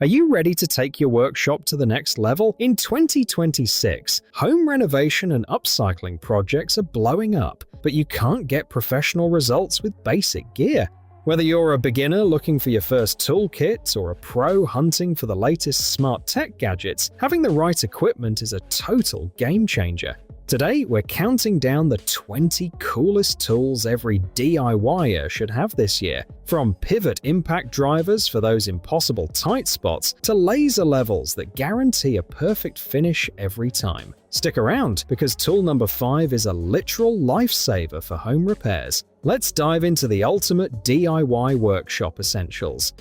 Are you ready to take your workshop to the next level? In 2026, home renovation and upcycling projects are blowing up, but you can't get professional results with basic gear. Whether you're a beginner looking for your first toolkit or a pro hunting for the latest smart tech gadgets, having the right equipment is a total game changer. Today, we're counting down the 20 coolest tools every DIYer should have this year, from pivot impact drivers for those impossible tight spots to laser levels that guarantee a perfect finish every time. Stick around, because tool number 5 is a literal lifesaver for home repairs. Let's dive into the ultimate DIY workshop essentials.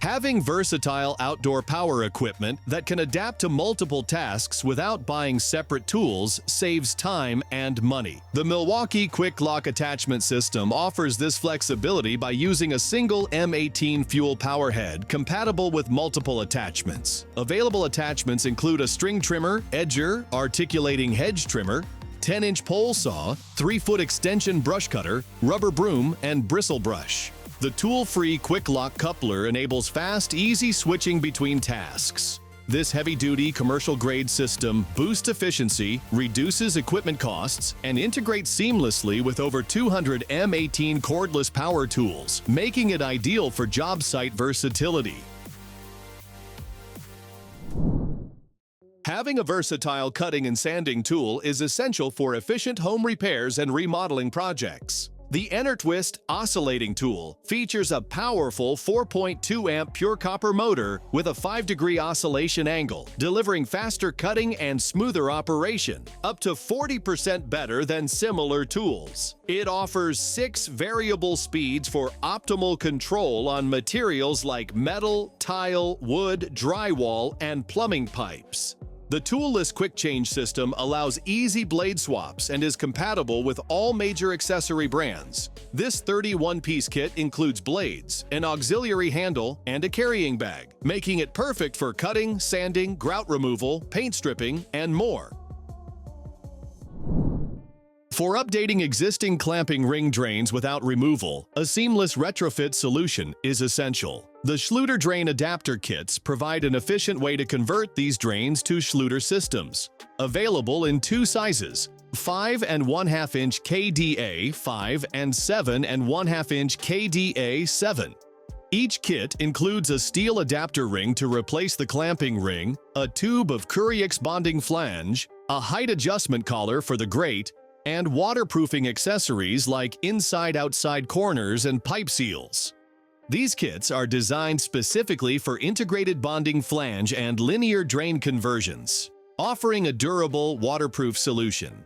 Having versatile outdoor power equipment that can adapt to multiple tasks without buying separate tools saves time and money. The Milwaukee QUIK-LOK attachment system offers this flexibility by using a single M18 fuel power head compatible with multiple attachments. Available attachments include a string trimmer, edger, articulating hedge trimmer, 10-inch pole saw, 3-foot extension brush cutter, rubber broom, and bristle brush. The tool-free QUIK-LOK coupler enables fast, easy switching between tasks. This heavy-duty, commercial-grade system boosts efficiency, reduces equipment costs, and integrates seamlessly with over 200 M18 cordless power tools, making it ideal for job site versatility. Having a versatile cutting and sanding tool is essential for efficient home repairs and remodeling projects. The ENERTWIST Oscillating tool features a powerful 4.2 amp pure copper motor with a 5-degree oscillation angle, delivering faster cutting and smoother operation, up to 40% better than similar tools. It offers 6 variable speeds for optimal control on materials like metal, tile, wood, drywall, and plumbing pipes. The toolless quick change system allows easy blade swaps and is compatible with all major accessory brands. This 31-piece kit includes blades, an auxiliary handle, and a carrying bag, making it perfect for cutting, sanding, grout removal, paint stripping, and more. For updating existing clamping ring drains without removal, a seamless retrofit solution is essential. The Schluter drain adapter kits provide an efficient way to convert these drains to Schluter systems. Available in 2 sizes, 5 1/2 inch KDA 5 and 7 1/2 inch KDA 7. Each kit includes a steel adapter ring to replace the clamping ring, a tube of Curriex bonding flange, a height adjustment collar for the grate, and waterproofing accessories like inside-outside corners and pipe seals. These kits are designed specifically for integrated bonding flange and linear drain conversions, offering a durable, waterproof solution.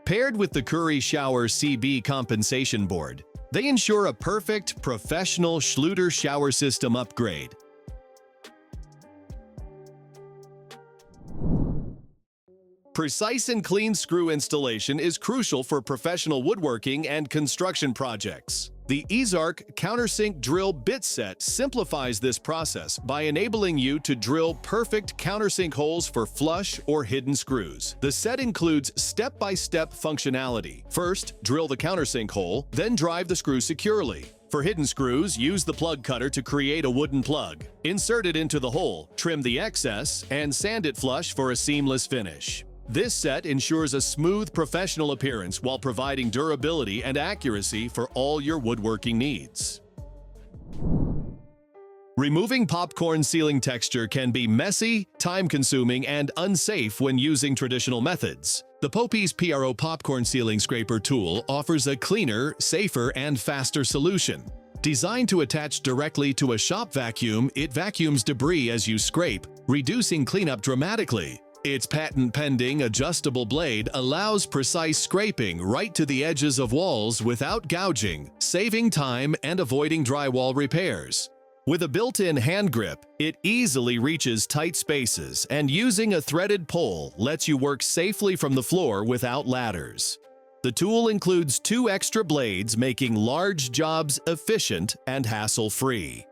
Paired with the Currie Shower CB compensation board, they ensure a perfect, professional Schluter shower system upgrade. Precise and clean screw installation is crucial for professional woodworking and construction projects. The EZARC Countersink drill bit set simplifies this process by enabling you to drill perfect countersink holes for flush or hidden screws. The set includes step-by-step functionality. First, drill the countersink hole, then drive the screw securely. For hidden screws, use the plug cutter to create a wooden plug. Insert it into the hole, trim the excess, and sand it flush for a seamless finish. This set ensures a smooth, professional appearance while providing durability and accuracy for all your woodworking needs. Removing popcorn sealing texture can be messy, time-consuming, and unsafe when using traditional methods. The Popeeze PRO popcorn sealing scraper tool offers a cleaner, safer, and faster solution. Designed to attach directly to a shop vacuum, it vacuums debris as you scrape, reducing cleanup dramatically. Its patent-pending adjustable blade allows precise scraping right to the edges of walls without gouging, saving time and avoiding drywall repairs. With a built-in hand grip, it easily reaches tight spaces, and using a threaded pole lets you work safely from the floor without ladders. The tool includes 2 extra blades, making large jobs efficient and hassle-free.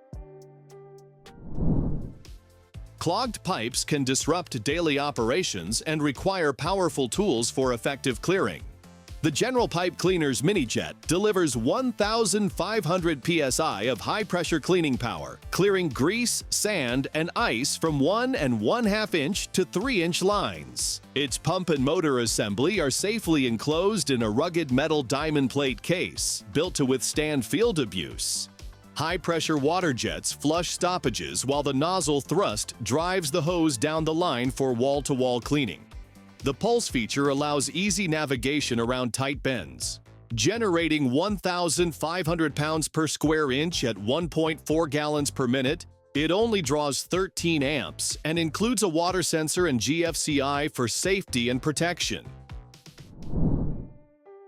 Clogged pipes can disrupt daily operations and require powerful tools for effective clearing. The General Pipe Cleaner's MiniJet delivers 1,500 psi of high-pressure cleaning power, clearing grease, sand, and ice from 1 1/2 inch to 3-inch lines. Its pump and motor assembly are safely enclosed in a rugged metal diamond plate case, built to withstand field abuse. High-pressure water jets flush stoppages while the nozzle thrust drives the hose down the line for wall-to-wall cleaning. The pulse feature allows easy navigation around tight bends. Generating 1,500 pounds per square inch at 1.4 gallons per minute, it only draws 13 amps and includes a water sensor and GFCI for safety and protection.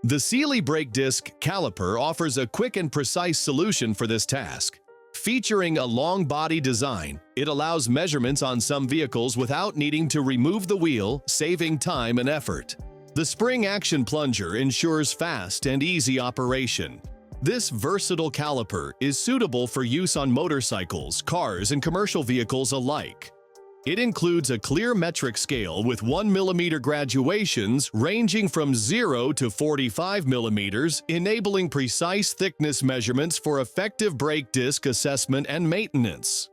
The Sealey brake disc Calliper offers a quick and precise solution for this task. Featuring a long body design, it allows measurements on some vehicles without needing to remove the wheel, saving time and effort. The spring action plunger ensures fast and easy operation. This versatile caliper is suitable for use on motorcycles, cars, and commercial vehicles alike. It includes a clear metric scale with 1 mm graduations ranging from 0 to 45 mm, enabling precise thickness measurements for effective brake disc assessment and maintenance.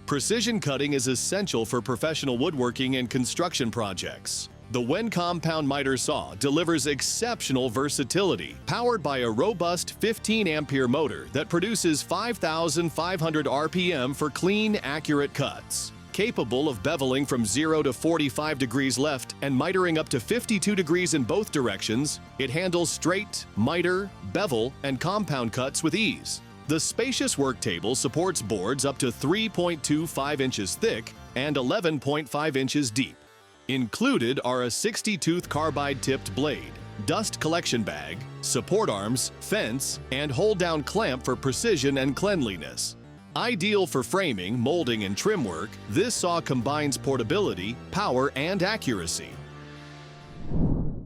Precision cutting is essential for professional woodworking and construction projects. The WEN Compound Miter Saw delivers exceptional versatility, powered by a robust 15-ampere motor that produces 5,500 RPM for clean, accurate cuts. Capable of beveling from 0 to 45 degrees left and mitering up to 52 degrees in both directions, it handles straight, miter, bevel, and compound cuts with ease. The spacious work table supports boards up to 3.25 inches thick and 11.5 inches deep. Included are a 60-tooth carbide-tipped blade, dust collection bag, support arms, fence, and hold-down clamp for precision and cleanliness. Ideal for framing, molding, and trim work, this saw combines portability, power, and accuracy.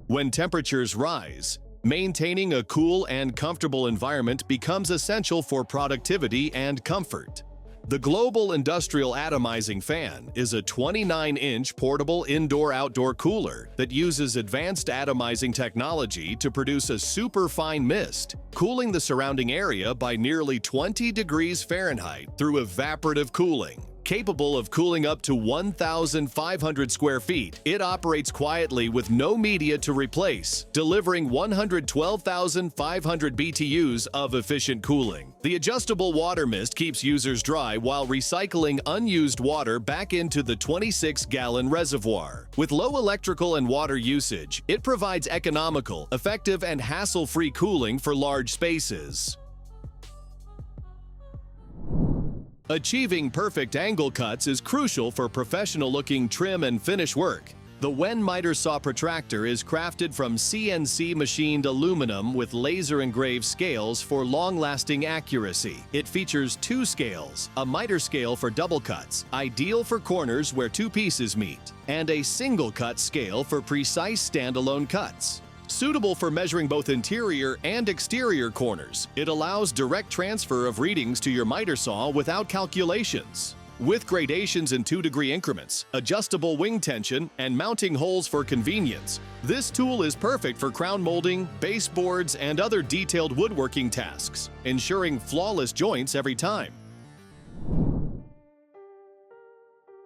When temperatures rise, maintaining a cool and comfortable environment becomes essential for productivity and comfort. The Global Industrial Atomizing Fan is a 29-inch portable indoor-outdoor cooler that uses advanced atomizing technology to produce a superfine mist, cooling the surrounding area by nearly 20 degrees Fahrenheit through evaporative cooling. Capable of cooling up to 1,500 square feet, it operates quietly with no media to replace, delivering 112,500 BTUs of efficient cooling. The adjustable water mist keeps users dry while recycling unused water back into the 26-gallon reservoir. With low electrical and water usage, it provides economical, effective, and hassle-free cooling for large spaces. Achieving perfect angle cuts is crucial for professional-looking trim and finish work. The WEN Miter Saw Protractor is crafted from CNC machined aluminum with laser-engraved scales for long-lasting accuracy. It features 2 scales, a miter scale for double cuts, ideal for corners where 2 pieces meet, and a single cut scale for precise standalone cuts. Suitable for measuring both interior and exterior corners, it allows direct transfer of readings to your miter saw without calculations. With gradations in 2-degree increments, adjustable wing tension, and mounting holes for convenience, this tool is perfect for crown molding, baseboards, and other detailed woodworking tasks, ensuring flawless joints every time.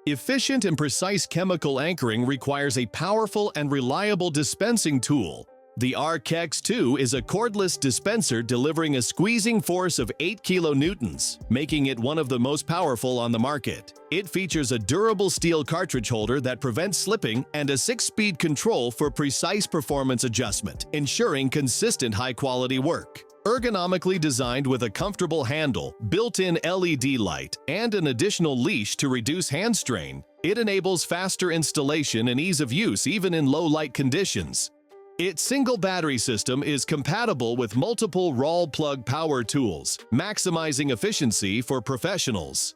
Efficient and precise chemical anchoring requires a powerful and reliable dispensing tool. The R-KEX-II is a cordless dispenser delivering a squeezing force of 8 kilonewtons, making it one of the most powerful on the market. It features a durable steel cartridge holder that prevents slipping and a 6-speed control for precise performance adjustment, ensuring consistent high-quality work. Ergonomically designed with a comfortable handle, built-in LED light, and an additional leash to reduce hand strain, it enables faster installation and ease of use even in low-light conditions. Its single battery system is compatible with multiple RAWL plug power tools, maximizing efficiency for professionals.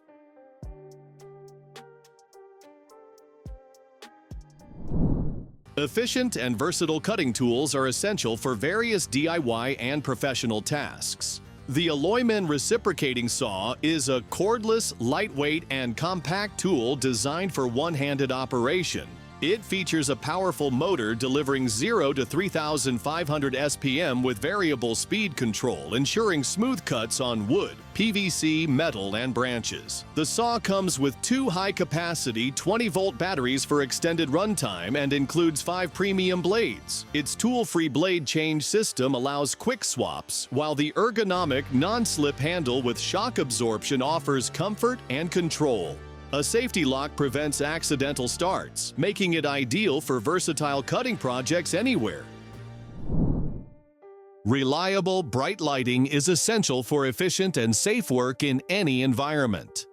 Efficient and versatile cutting tools are essential for various DIY and professional tasks. The Alloyman Reciprocating Saw is a cordless, lightweight, and compact tool designed for one-handed operation. It features a powerful motor delivering 0 to 3,500 SPM with variable speed control, ensuring smooth cuts on wood, PVC, metal, and branches. The saw comes with 2 high-capacity 20-volt batteries for extended runtime and includes 5 premium blades. Its tool-free blade change system allows quick swaps, while the ergonomic, non-slip handle with shock absorption offers comfort and control. A safety lock prevents accidental starts, making it ideal for versatile cutting projects anywhere. Reliable, bright lighting is essential for efficient and safe work in any environment.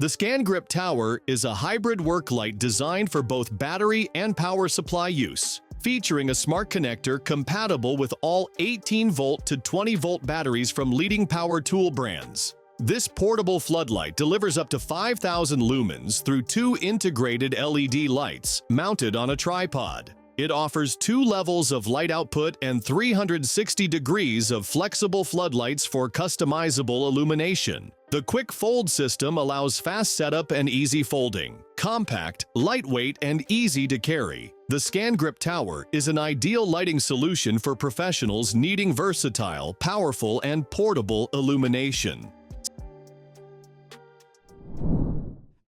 The SCANGRIP Tower is a hybrid work light designed for both battery and power supply use, featuring a smart connector compatible with all 18-volt to 20-volt batteries from leading power tool brands. This portable floodlight delivers up to 5,000 lumens through 2 integrated LED lights mounted on a tripod. It offers 2 levels of light output and 360 degrees of flexible floodlights for customizable illumination. The quick fold system allows fast setup and easy folding. Compact, lightweight, and easy to carry, the SCANGRIP Tower is an ideal lighting solution for professionals needing versatile, powerful, and portable illumination.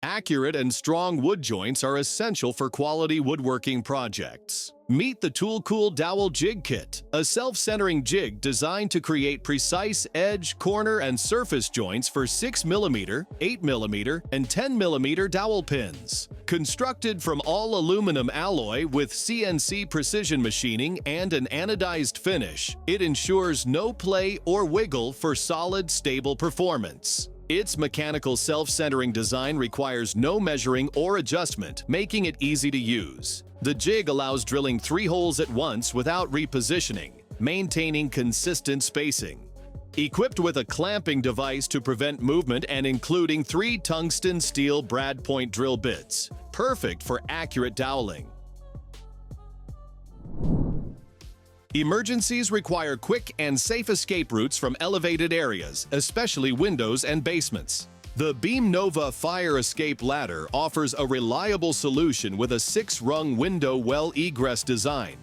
Accurate and strong wood joints are essential for quality woodworking projects. Meet the TOOLCOOL Dowel Jig Kit, a self-centering jig designed to create precise edge, corner, and surface joints for 6mm, 8mm, and 10mm dowel pins. Constructed from all aluminum alloy with CNC precision machining and an anodized finish, it ensures no play or wiggle for solid, stable performance. Its mechanical self-centering design requires no measuring or adjustment, making it easy to use. The jig allows drilling 3 holes at once without repositioning, maintaining consistent spacing. Equipped with a clamping device to prevent movement and including 3 tungsten steel brad point drill bits, perfect for accurate doweling. Emergencies require quick and safe escape routes from elevated areas, especially windows and basements. The BEAMNOVA fire escape ladder offers a reliable solution with a 6-rung window well egress design.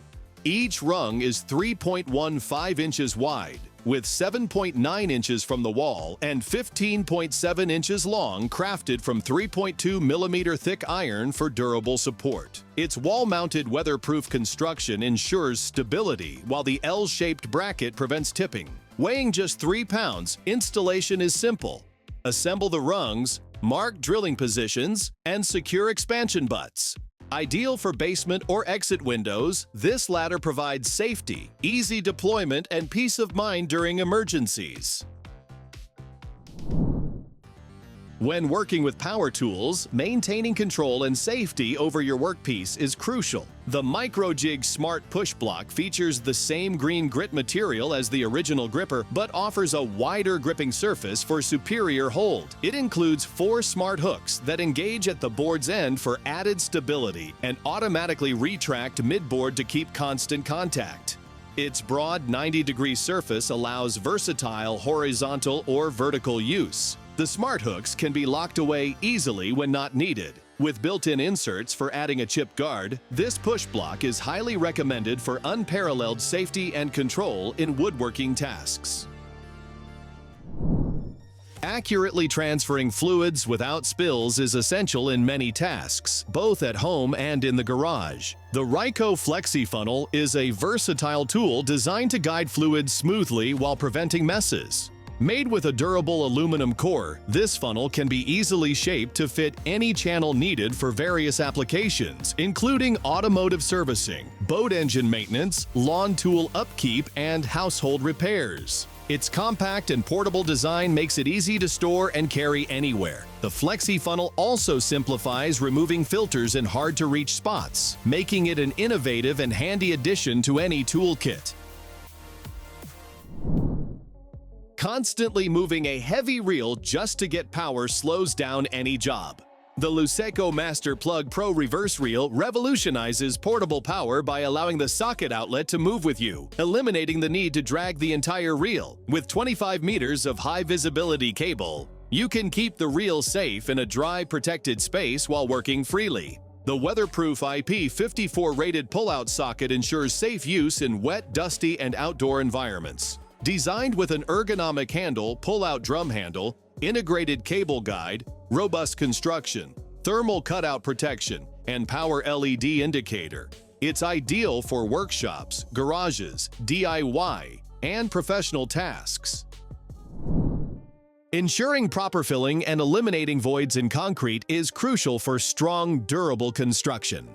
Each rung is 3.15 inches wide, with 7.9 inches from the wall and 15.7 inches long, crafted from 3.2mm thick iron for durable support. Its wall-mounted weatherproof construction ensures stability, while the L-shaped bracket prevents tipping. Weighing just 3 pounds, installation is simple. Assemble the rungs, mark drilling positions, and secure expansion butts. Ideal for basement or exit windows, this ladder provides safety, easy deployment, and peace of mind during emergencies. When working with power tools, maintaining control and safety over your workpiece is crucial. The MICROJIG Smart Pushblock features the same green grit material as the original gripper, but offers a wider gripping surface for superior hold. It includes 4 smart hooks that engage at the board's end for added stability and automatically retract mid-board to keep constant contact. Its broad 90-degree surface allows versatile horizontal or vertical use. The smart hooks can be locked away easily when not needed. With built-in inserts for adding a chip guard, this push block is highly recommended for unparalleled safety and control in woodworking tasks. Accurately transferring fluids without spills is essential in many tasks, both at home and in the garage. The Ryco Flexi Funnel is a versatile tool designed to guide fluids smoothly while preventing messes. Made with a durable aluminum core, this funnel can be easily shaped to fit any channel needed for various applications, including automotive servicing, boat engine maintenance, lawn tool upkeep, and household repairs. Its compact and portable design makes it easy to store and carry anywhere. The Flexi Funnel also simplifies removing filters in hard-to-reach spots, making it an innovative and handy addition to any toolkit. Constantly moving a heavy reel just to get power slows down any job. The Luseco Master Plug Pro Reverse Reel revolutionizes portable power by allowing the socket outlet to move with you, eliminating the need to drag the entire reel. With 25 meters of high-visibility cable, you can keep the reel safe in a dry, protected space while working freely. The weatherproof IP54 rated pull-out socket ensures safe use in wet, dusty, and outdoor environments. Designed with an ergonomic handle, pull-out drum handle, integrated cable guide, robust construction, thermal cutout protection, and power LED indicator, it's ideal for workshops, garages, DIY, and professional tasks. Ensuring proper filling and eliminating voids in concrete is crucial for strong, durable construction.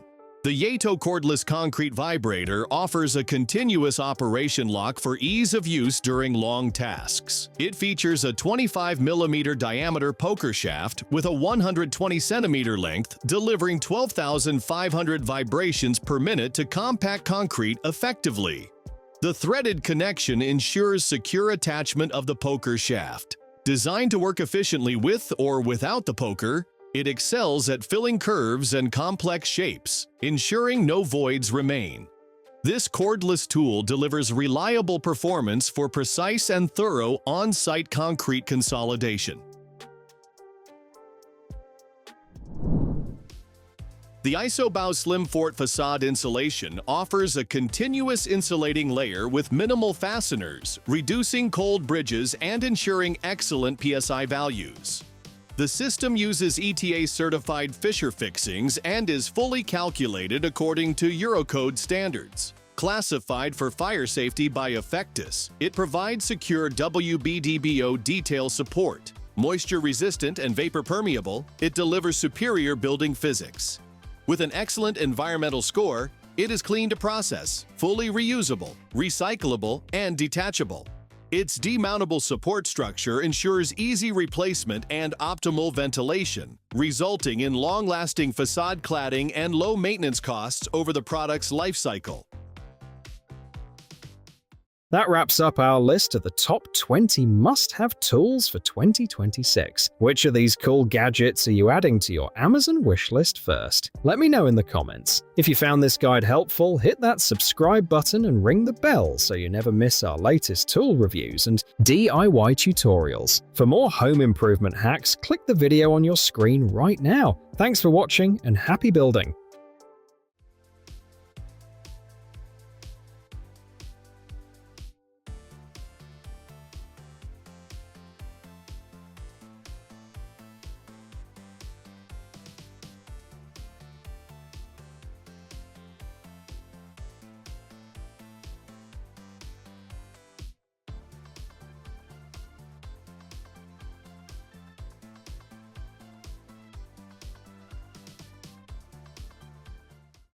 The Yato cordless concrete vibrator offers a continuous operation lock for ease of use during long tasks. It features a 25mm diameter poker shaft with a 120 cm length, delivering 12,500 vibrations per minute to compact concrete effectively. The threaded connection ensures secure attachment of the poker shaft. Designed to work efficiently with or without the poker, it excels at filling curves and complex shapes, ensuring no voids remain. This cordless tool delivers reliable performance for precise and thorough on-site concrete consolidation. The IsoBouw SlimFort facade insulation offers a continuous insulating layer with minimal fasteners, reducing cold bridges and ensuring excellent PSI values. The system uses ETA-certified fissure fixings and is fully calculated according to Eurocode standards. Classified for fire safety by Effectus, it provides secure WBDBO detail support. Moisture-resistant and vapor-permeable, it delivers superior building physics. With an excellent environmental score, it is clean to process, fully reusable, recyclable, and detachable. Its demountable support structure ensures easy replacement and optimal ventilation, resulting in long-lasting facade cladding and low maintenance costs over the product's life cycle. That wraps up our list of the top 20 must-have tools for 2026. Which of these cool gadgets are you adding to your Amazon wishlist first? Let me know in the comments. If you found this guide helpful, hit that subscribe button and ring the bell so you never miss our latest tool reviews and DIY tutorials. For more home improvement hacks, click the video on your screen right now. Thanks for watching and happy building!